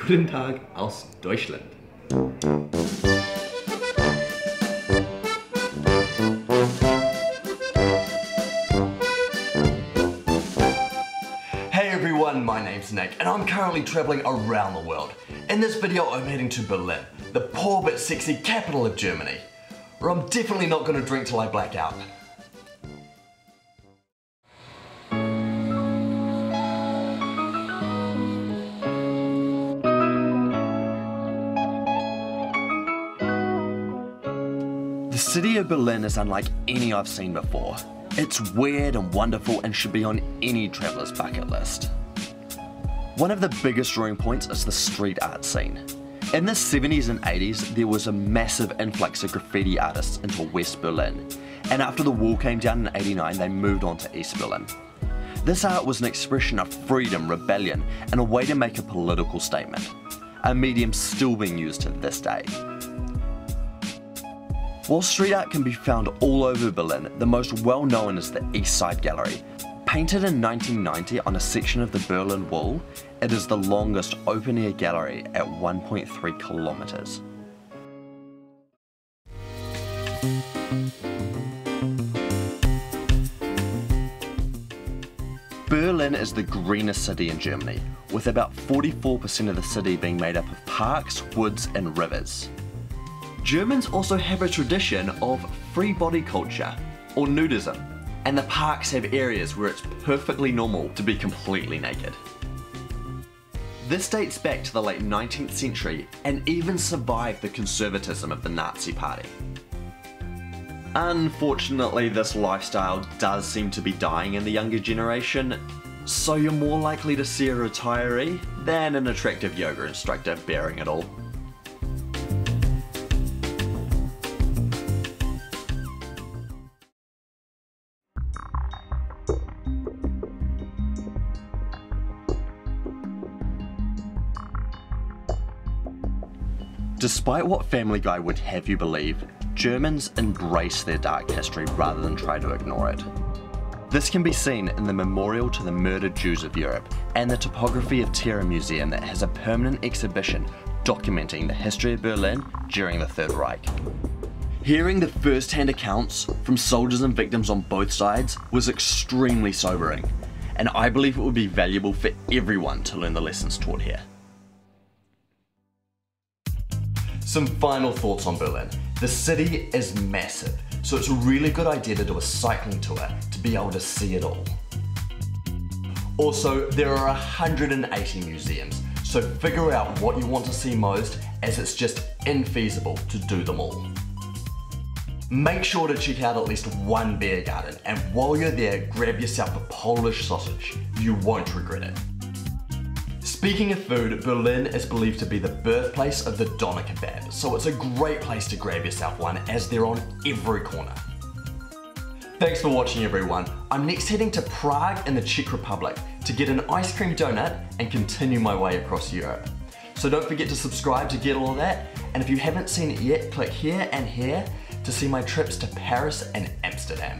Guten Tag aus Deutschland. Hey everyone, my name's Nick and I'm currently traveling around the world. In this video I'm heading to Berlin, the poor but sexy capital of Germany, where I'm definitely not going to drink till I black out. The city of Berlin is unlike any I've seen before. It's weird and wonderful and should be on any traveller's bucket list. One of the biggest drawing points is the street art scene. In the 70s and 80s, there was a massive influx of graffiti artists into West Berlin, and after the wall came down in '89, they moved on to East Berlin. This art was an expression of freedom, rebellion, and a way to make a political statement, a medium still being used to this day. While street art can be found all over Berlin, the most well known is the East Side Gallery. Painted in 1990 on a section of the Berlin Wall, it is the longest open-air gallery at 1.3 kilometers. Berlin is the greenest city in Germany, with about 44% of the city being made up of parks, woods and rivers. Germans also have a tradition of free body culture, or nudism, and the parks have areas where it's perfectly normal to be completely naked. This dates back to the late 19th century and even survived the conservatism of the Nazi Party. Unfortunately, this lifestyle does seem to be dying in the younger generation, so you're more likely to see a retiree than an attractive yoga instructor bearing it all. Despite what Family Guy would have you believe, Germans embrace their dark history rather than try to ignore it. This can be seen in the Memorial to the Murdered Jews of Europe and the Topography of Terror Museum that has a permanent exhibition documenting the history of Berlin during the Third Reich. Hearing the first-hand accounts from soldiers and victims on both sides was extremely sobering, and I believe it would be valuable for everyone to learn the lessons taught here. Some final thoughts on Berlin. The city is massive, so it's a really good idea to do a cycling tour to be able to see it all. Also, there are 180 museums, so figure out what you want to see most, as it's just infeasible to do them all. Make sure to check out at least one beer garden, and while you're there, grab yourself a Polish sausage. You won't regret it. Speaking of food, Berlin is believed to be the birthplace of the doner kebab, so it's a great place to grab yourself one as they're on every corner. Thanks for watching everyone. I'm next heading to Prague in the Czech Republic to get an ice cream donut and continue my way across Europe. So don't forget to subscribe to get all of that, and if you haven't seen it yet, click here and here to see my trips to Paris and Amsterdam.